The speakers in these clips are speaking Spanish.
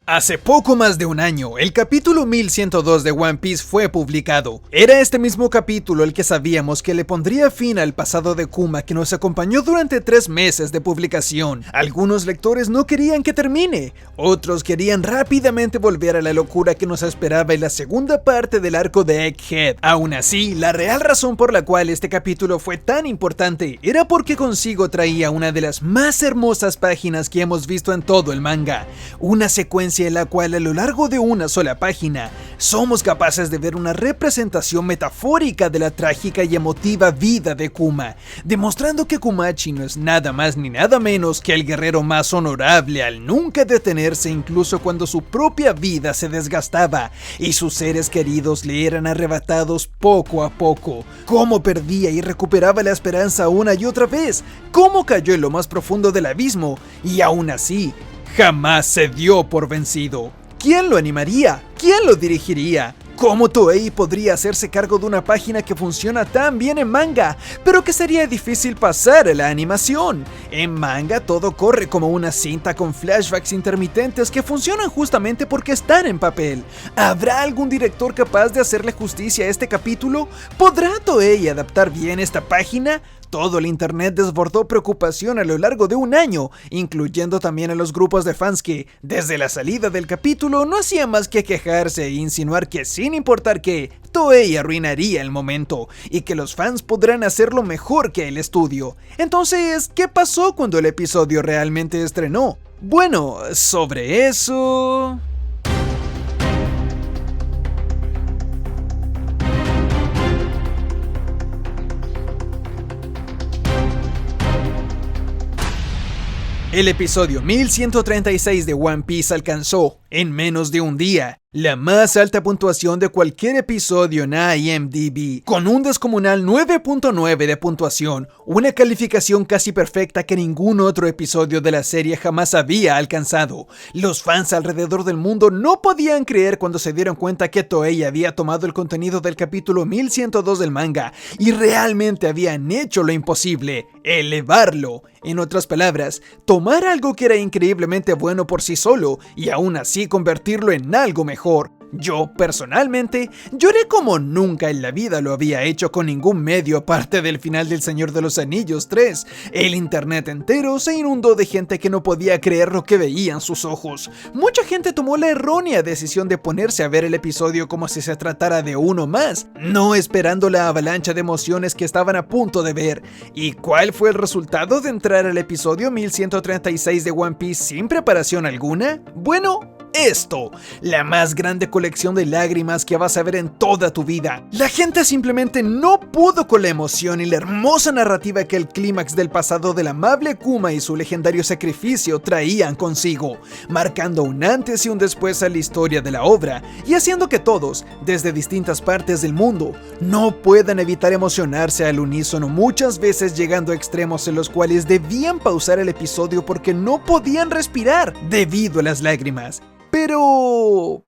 Hace poco más de un año, el capítulo 1102 de One Piece fue publicado. Era este mismo capítulo el que sabíamos que le pondría fin al pasado de Kuma que nos acompañó durante 3 meses de publicación. Algunos lectores no querían que termine, otros querían rápidamente volver a la locura que nos esperaba en la segunda parte del arco de Egghead. Aún así, la real razón por la cual este capítulo fue tan importante era porque consigo traía una de las más hermosas páginas que hemos visto en todo el manga, una secuencia en la cual a lo largo de una sola página somos capaces de ver una representación metafórica de la trágica y emotiva vida de Kuma, demostrando que Kumachi no es nada más ni nada menos que el guerrero más honorable al nunca detenerse incluso cuando su propia vida se desgastaba y sus seres queridos le eran arrebatados poco a poco, cómo perdía y recuperaba la esperanza una y otra vez, cómo cayó en lo más profundo del abismo y aún así jamás se dio por vencido. ¿Quién lo animaría? ¿Quién lo dirigiría? ¿Cómo Toei podría hacerse cargo de una página que funciona tan bien en manga, pero que sería difícil pasar a la animación? En manga todo corre como una cinta con flashbacks intermitentes que funcionan justamente porque están en papel. ¿Habrá algún director capaz de hacerle justicia a este capítulo? ¿Podrá Toei adaptar bien esta página? Todo el internet desbordó preocupación a lo largo de un año, incluyendo también a los grupos de fans que, desde la salida del capítulo, no hacían más que quejarse e insinuar que sin importar qué, Toei arruinaría el momento, y que los fans podrán hacerlo mejor que el estudio. Entonces, ¿qué pasó cuando el episodio realmente estrenó? Bueno, sobre eso... El episodio 1136 de One Piece alcanzó, en menos de un día, la más alta puntuación de cualquier episodio en IMDb, con un descomunal 9.9 de puntuación, una calificación casi perfecta que ningún otro episodio de la serie jamás había alcanzado. Los fans alrededor del mundo no podían creer cuando se dieron cuenta que Toei había tomado el contenido del capítulo 1102 del manga y realmente habían hecho lo imposible, elevarlo. En otras palabras, tomar algo que era increíblemente bueno por sí solo y aún así convertirlo en algo mejor. Yo, personalmente, lloré como nunca en la vida lo había hecho con ningún medio aparte del final del Señor de los Anillos 3. El internet entero se inundó de gente que no podía creer lo que veían sus ojos. Mucha gente tomó la errónea decisión de ponerse a ver el episodio como si se tratara de uno más, no esperando la avalancha de emociones que estaban a punto de ver. ¿Y cuál fue el resultado de entrar al episodio 1136 de One Piece sin preparación alguna? Bueno, esto, la más grande colección de lágrimas que vas a ver en toda tu vida. La gente simplemente no pudo con la emoción y la hermosa narrativa que el clímax del pasado del amable Kuma y su legendario sacrificio traían consigo, marcando un antes y un después a la historia de la obra y haciendo que todos, desde distintas partes del mundo, no puedan evitar emocionarse al unísono, muchas veces llegando a extremos en los cuales debían pausar el episodio porque no podían respirar debido a las lágrimas. Pero...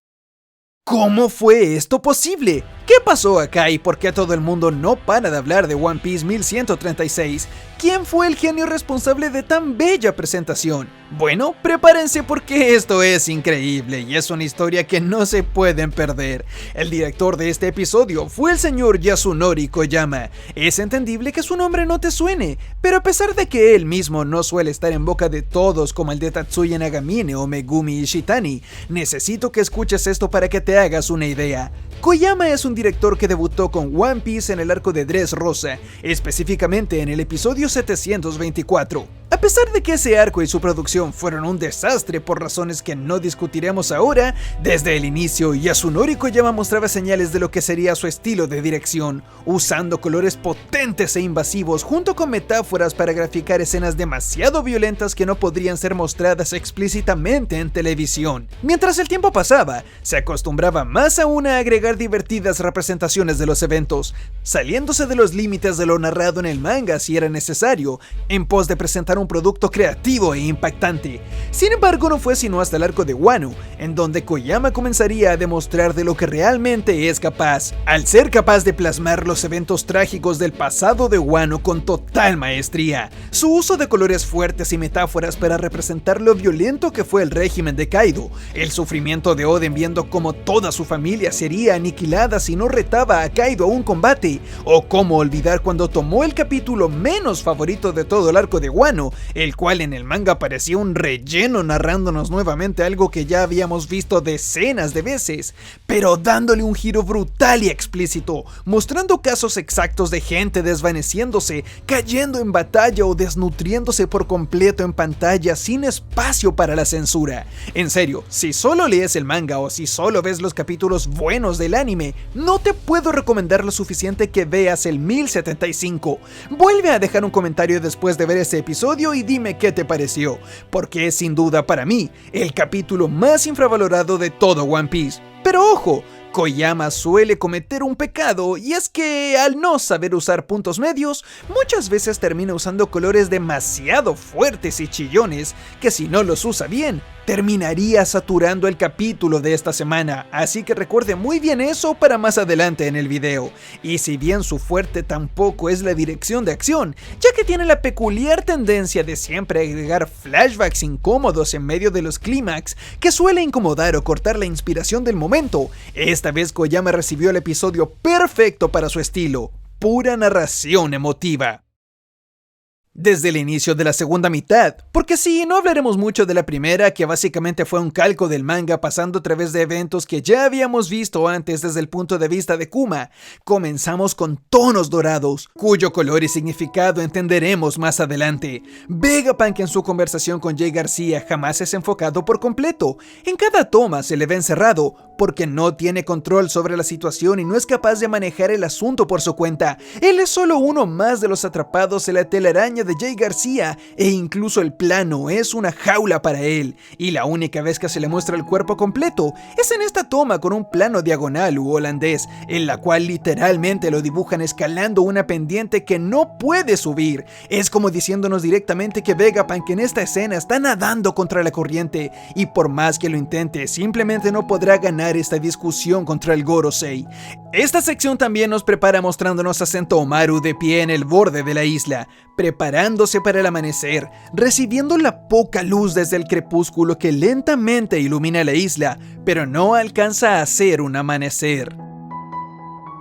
¿cómo fue esto posible? ¿Qué pasó acá y por qué todo el mundo no para de hablar de One Piece 1136? ¿Quién fue el genio responsable de tan bella presentación? Bueno, prepárense porque esto es increíble y es una historia que no se pueden perder. El director de este episodio fue el señor Yasunori Koyama. Es entendible que su nombre no te suene, pero a pesar de que él mismo no suele estar en boca de todos como el de Tatsuya Nagamine o Megumi Ishitani, necesito que escuches esto para que te hagas una idea. Koyama es un director que debutó con One Piece en el arco de Dressrosa, específicamente en el episodio 724. A pesar de que ese arco y su producción fueron un desastre por razones que no discutiremos ahora, desde el inicio Yasunori Koyama mostraba señales de lo que sería su estilo de dirección, usando colores potentes e invasivos junto con metáforas para graficar escenas demasiado violentas que no podrían ser mostradas explícitamente en televisión. Mientras el tiempo pasaba, se acostumbraba más aún a agregar divertidas representaciones de los eventos, saliéndose de los límites de lo narrado en el manga si era necesario, en pos de presentar un producto creativo e impactante. Sin embargo, no fue sino hasta el arco de Wano, en donde Koyama comenzaría a demostrar de lo que realmente es capaz, al ser capaz de plasmar los eventos trágicos del pasado de Wano con total maestría. Su uso de colores fuertes y metáforas para representar lo violento que fue el régimen de Kaido, el sufrimiento de Oden viendo cómo toda su familia sería aniquilada si no retaba a Kaido a un combate, o cómo olvidar cuando tomó el capítulo menos favorito de todo el arco de Wano, el cual en el manga parecía un relleno narrándonos nuevamente algo que ya habíamos visto decenas de veces, pero dándole un giro brutal y explícito, mostrando casos exactos de gente desvaneciéndose, cayendo en batalla o desnutriéndose por completo en pantalla sin espacio para la censura. En serio, si solo lees el manga o si solo ves los capítulos buenos del anime, no te puedo recomendar lo suficiente que veas el 1075. Vuelve a dejar un comentario después de ver ese episodio y dime qué te pareció, porque es sin duda para mí el capítulo más infravalorado de todo One Piece. Pero ojo, Koyama suele cometer un pecado, y es que al no saber usar puntos medios, muchas veces termina usando colores demasiado fuertes y chillones, que si no los usa bien, terminaría saturando el capítulo de esta semana, así que recuerde muy bien eso para más adelante en el video. Y si bien su fuerte tampoco es la dirección de acción, ya que tiene la peculiar tendencia de siempre agregar flashbacks incómodos en medio de los clímax, que suele incomodar o cortar la inspiración del momento, esta vez Koyama recibió el episodio perfecto para su estilo, pura narración emotiva. Desde el inicio de la segunda mitad, porque sí, no hablaremos mucho de la primera, que básicamente fue un calco del manga pasando a través de eventos que ya habíamos visto antes desde el punto de vista de Kuma. Comenzamos con tonos dorados, cuyo color y significado entenderemos más adelante. Vegapunk en su conversación con Jay García jamás es enfocado por completo. En cada toma se le ve encerrado, porque no tiene control sobre la situación y no es capaz de manejar el asunto por su cuenta. Él es solo uno más de los atrapados en la telaraña de Jay García, e incluso el plano es una jaula para él, y la única vez que se le muestra el cuerpo completo es en esta toma con un plano diagonal u holandés, en la cual literalmente lo dibujan escalando una pendiente que no puede subir. Es como diciéndonos directamente que Vegapunk en esta escena está nadando contra la corriente, y por más que lo intente, simplemente no podrá ganar esta discusión contra el Gorosei. Esta sección también nos prepara mostrándonos a Sentomaru de pie en el borde de la isla, preparándose para el amanecer, recibiendo la poca luz desde el crepúsculo que lentamente ilumina la isla, pero no alcanza a hacer un amanecer.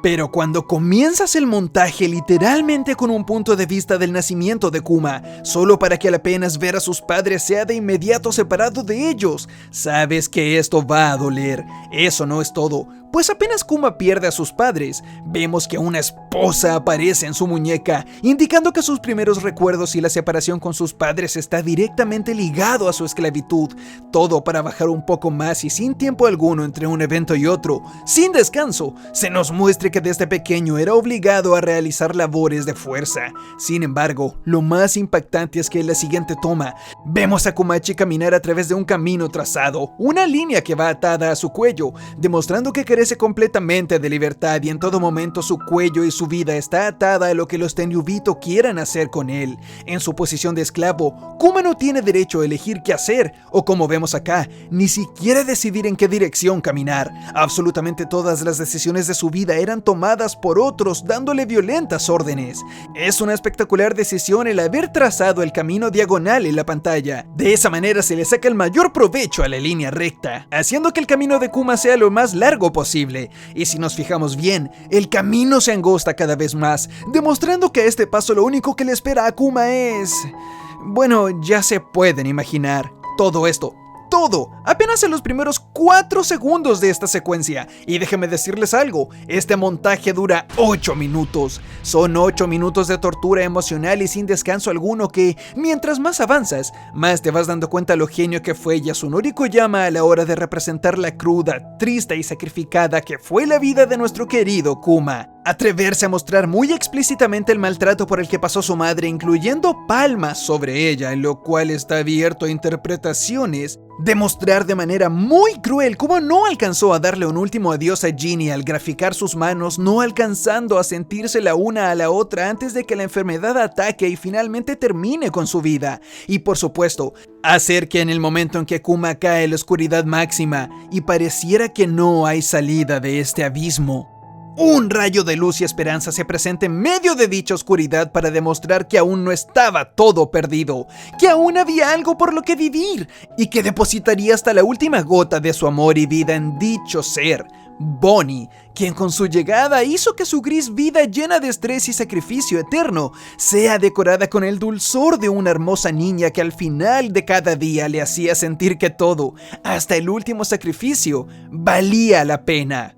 Pero cuando comienzas el montaje literalmente con un punto de vista del nacimiento de Kuma, solo para que al apenas ver a sus padres sea de inmediato separado de ellos, sabes que esto va a doler. Eso no es todo, pues apenas Kuma pierde a sus padres, vemos que una esposa aparece en su muñeca, indicando que sus primeros recuerdos y la separación con sus padres está directamente ligado a su esclavitud, todo para bajar un poco más y sin tiempo alguno entre un evento y otro, sin descanso, se nos muestra que desde pequeño era obligado a realizar labores de fuerza. Sin embargo, lo más impactante es que en la siguiente toma, vemos a Komachi caminar a través de un camino trazado, una línea que va atada a su cuello, demostrando que carece completamente de libertad y en todo momento su cuello y su vida está atada a lo que los Tenryubito quieran hacer con él. En su posición de esclavo, Kuma no tiene derecho a elegir qué hacer, o como vemos acá, ni siquiera decidir en qué dirección caminar. Absolutamente todas las decisiones de su vida eran tomadas por otros dándole violentas órdenes. Es una espectacular decisión el haber trazado el camino diagonal en la pantalla. De esa manera se le saca el mayor provecho a la línea recta, haciendo que el camino de Kuma sea lo más largo posible. Y si nos fijamos bien, el camino se angosta cada vez más, demostrando que a este paso lo único que le espera a Kuma es... bueno, ya se pueden imaginar. Todo esto, todo, apenas en los primeros 4 segundos de esta secuencia. Y déjenme decirles algo, este montaje dura 8 minutos. Son 8 minutos de tortura emocional y sin descanso alguno que, mientras más avanzas, más te vas dando cuenta lo genio que fue Yasunori Koyama a la hora de representar la cruda, triste y sacrificada que fue la vida de nuestro querido Kuma. Atreverse a mostrar muy explícitamente el maltrato por el que pasó su madre, incluyendo palmas sobre ella, en lo cual está abierto a interpretaciones. Demostrar de manera muy cruel cómo no alcanzó a darle un último adiós a Ginny al graficar sus manos, no alcanzando a sentirse la una a la otra antes de que la enfermedad ataque y finalmente termine con su vida. Y por supuesto, hacer que en el momento en que Kuma cae en la oscuridad máxima y pareciera que no hay salida de este abismo, un rayo de luz y esperanza se presenta en medio de dicha oscuridad para demostrar que aún no estaba todo perdido, que aún había algo por lo que vivir y que depositaría hasta la última gota de su amor y vida en dicho ser, Bonnie, quien con su llegada hizo que su gris vida llena de estrés y sacrificio eterno sea decorada con el dulzor de una hermosa niña que al final de cada día le hacía sentir que todo, hasta el último sacrificio, valía la pena.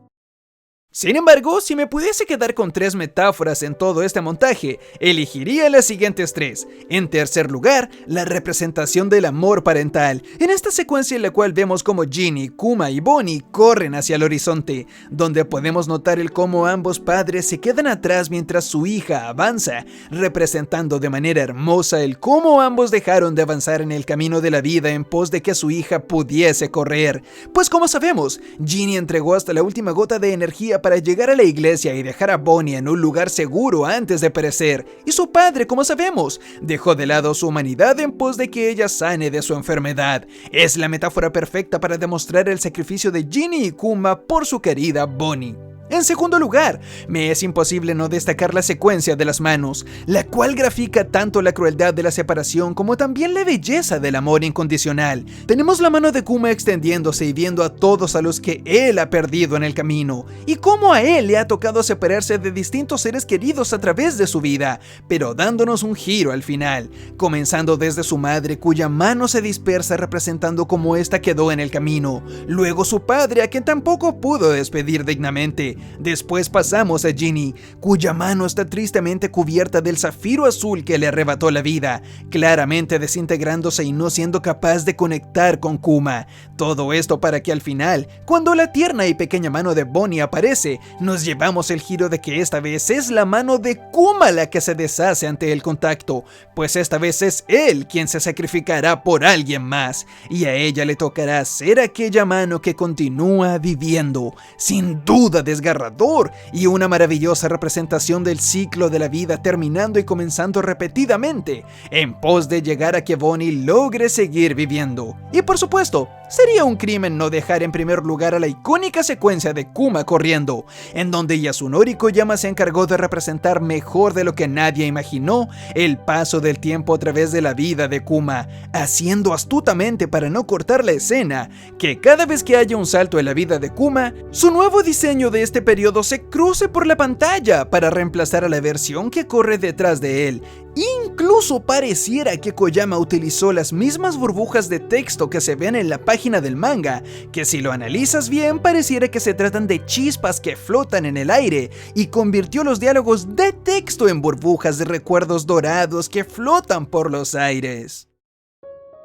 Sin embargo, si me pudiese quedar con 3 metáforas en todo este montaje, elegiría las siguientes 3. En tercer lugar, la representación del amor parental, en esta secuencia en la cual vemos como Ginny, Kuma y Bonnie corren hacia el horizonte, donde podemos notar el cómo ambos padres se quedan atrás mientras su hija avanza, representando de manera hermosa el cómo ambos dejaron de avanzar en el camino de la vida en pos de que su hija pudiese correr. Pues como sabemos, Ginny entregó hasta la última gota de energía para llegar a la iglesia y dejar a Bonnie en un lugar seguro antes de perecer, y su padre, como sabemos, dejó de lado su humanidad en pos de que ella sane de su enfermedad. Es la metáfora perfecta para demostrar el sacrificio de Ginny y Kuma por su querida Bonnie. En segundo lugar, me es imposible no destacar la secuencia de las manos, la cual grafica tanto la crueldad de la separación como también la belleza del amor incondicional. Tenemos la mano de Kuma extendiéndose y viendo a todos a los que él ha perdido en el camino, y cómo a él le ha tocado separarse de distintos seres queridos a través de su vida, pero dándonos un giro al final, comenzando desde su madre cuya mano se dispersa representando cómo ésta quedó en el camino, luego su padre a quien tampoco pudo despedir dignamente. Después pasamos a Ginny, cuya mano está tristemente cubierta del zafiro azul que le arrebató la vida, claramente desintegrándose y no siendo capaz de conectar con Kuma. Todo esto para que al final, cuando la tierna y pequeña mano de Bonnie aparece, nos llevamos el giro de que esta vez es la mano de Kuma la que se deshace ante el contacto, pues esta vez es él quien se sacrificará por alguien más, y a ella le tocará ser aquella mano que continúa viviendo, sin duda desgarrador y una maravillosa representación del ciclo de la vida terminando y comenzando repetidamente en pos de llegar a que Bonnie logre seguir viviendo. Y por supuesto, sería un crimen no dejar en primer lugar a la icónica secuencia de Kuma corriendo, en donde Yasunori Koyama se encargó de representar mejor de lo que nadie imaginó el paso del tiempo a través de la vida de Kuma, haciendo astutamente para no cortar la escena que cada vez que haya un salto en la vida de Kuma, su nuevo diseño de este periodo se cruce por la pantalla para reemplazar a la versión que corre detrás de él. Incluso pareciera que Koyama utilizó las mismas burbujas de texto que se ven en la página del manga, que si lo analizas bien pareciera que se tratan de chispas que flotan en el aire, y convirtió los diálogos de texto en burbujas de recuerdos dorados que flotan por los aires.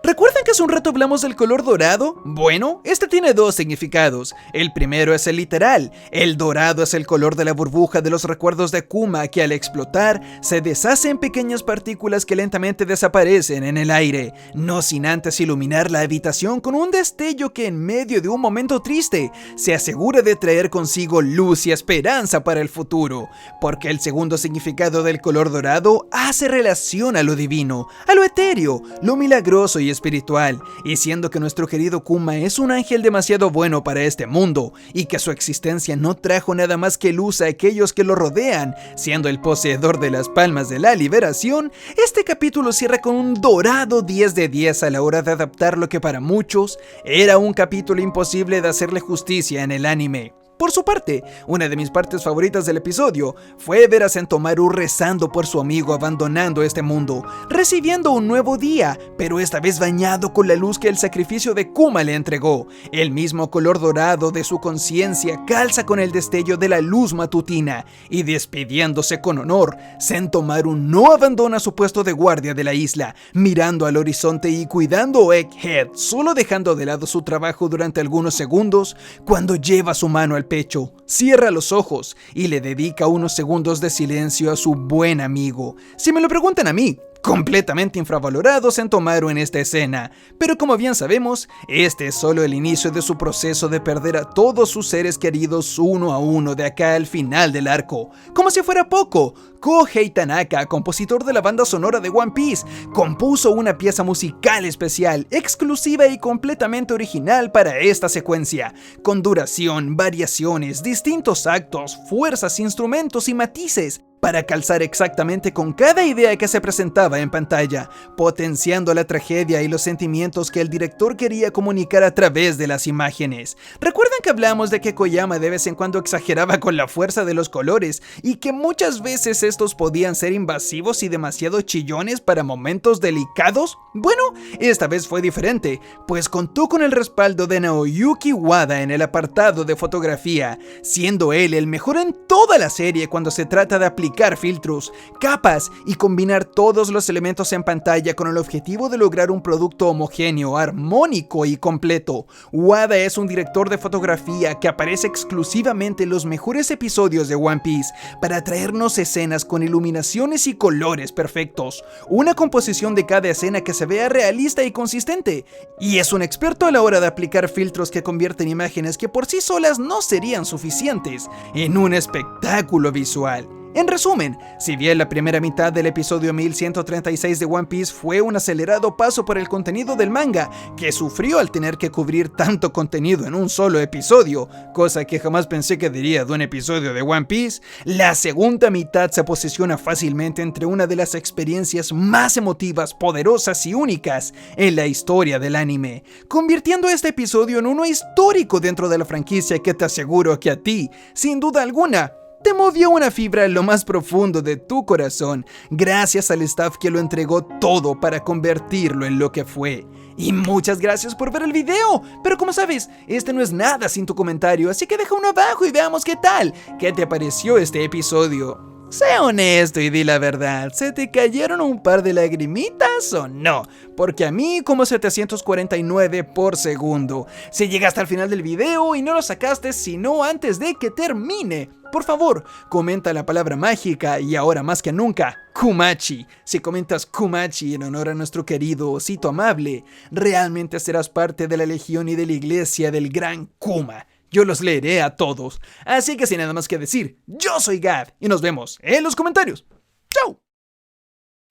¿Recuerdan que hace un rato hablamos del color dorado? Bueno, este tiene 2 significados. El primero es el literal. El dorado es el color de la burbuja de los recuerdos de Kuma que al explotar se deshace en pequeñas partículas que lentamente desaparecen en el aire, no sin antes iluminar la habitación con un destello que en medio de un momento triste se asegura de traer consigo luz y esperanza para el futuro. Porque el segundo significado del color dorado hace relación a lo divino, a lo etéreo, lo milagroso y espiritual, y siendo que nuestro querido Kuma es un ángel demasiado bueno para este mundo, y que su existencia no trajo nada más que luz a aquellos que lo rodean, siendo el poseedor de las palmas de la liberación, este capítulo cierra con un dorado 10 de 10 a la hora de adaptar lo que para muchos era un capítulo imposible de hacerle justicia en el anime. Por su parte, una de mis partes favoritas del episodio fue ver a Sentomaru rezando por su amigo abandonando este mundo, recibiendo un nuevo día, pero esta vez bañado con la luz que el sacrificio de Kuma le entregó. El mismo color dorado de su conciencia calza con el destello de la luz matutina, y despidiéndose con honor, Sentomaru no abandona su puesto de guardia de la isla, mirando al horizonte y cuidando a Egghead, solo dejando de lado su trabajo durante algunos segundos cuando lleva su mano al al pecho, cierra los ojos y le dedica unos segundos de silencio a su buen amigo. Si me lo preguntan a mí, completamente infravalorados en Tomaru en esta escena, pero como bien sabemos, este es solo el inicio de su proceso de perder a todos sus seres queridos uno a uno de acá al final del arco. Como si fuera poco, Kohei Tanaka, compositor de la banda sonora de One Piece, compuso una pieza musical especial, exclusiva y completamente original para esta secuencia, con duración, variaciones, distintos actos, fuerzas, instrumentos y matices, para calzar exactamente con cada idea que se presentaba en pantalla, potenciando la tragedia y los sentimientos que el director quería comunicar a través de las imágenes. ¿Recuerdan que hablamos de que Koyama de vez en cuando exageraba con la fuerza de los colores y que muchas veces estos podían ser invasivos y demasiado chillones para momentos delicados? Bueno, esta vez fue diferente, pues contó con el respaldo de Naoyuki Wada en el apartado de fotografía, siendo él el mejor en toda la serie cuando se trata de aplicar filtros, capas y combinar todos los elementos en pantalla con el objetivo de lograr un producto homogéneo, armónico y completo. Wada es un director de fotografía que aparece exclusivamente en los mejores episodios de One Piece para traernos escenas con iluminaciones y colores perfectos, una composición de cada escena que se vea realista y consistente, y es un experto a la hora de aplicar filtros que convierten imágenes que por sí solas no serían suficientes en un espectáculo visual. En resumen, si bien la primera mitad del episodio 1136 de One Piece fue un acelerado paso por el contenido del manga, que sufrió al tener que cubrir tanto contenido en un solo episodio, cosa que jamás pensé que diría de un episodio de One Piece, la segunda mitad se posiciona fácilmente entre una de las experiencias más emotivas, poderosas y únicas en la historia del anime, convirtiendo este episodio en uno histórico dentro de la franquicia que te aseguro que a ti, sin duda alguna, te movió una fibra en lo más profundo de tu corazón, gracias al staff que lo entregó todo para convertirlo en lo que fue. Y muchas gracias por ver el video, pero como sabes, este no es nada sin tu comentario, así que deja uno abajo y veamos qué tal. ¿Qué te pareció este episodio? Sé honesto y di la verdad, ¿se te cayeron un par de lagrimitas o no? Porque a mí como 749 por segundo. Si llegaste al final del video y no lo sacaste sino antes de que termine, por favor, comenta la palabra mágica y ahora más que nunca, Kumachi. Si comentas Kumachi en honor a nuestro querido osito amable, realmente serás parte de la legión y de la iglesia del gran Kuma. Yo los leeré a todos. Así que sin nada más que decir, yo soy Gad y nos vemos en los comentarios. ¡Chao!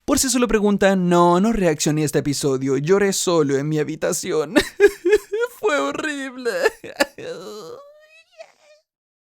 Por si se lo preguntan, no reaccioné a este episodio. Lloré solo en mi habitación. Fue horrible.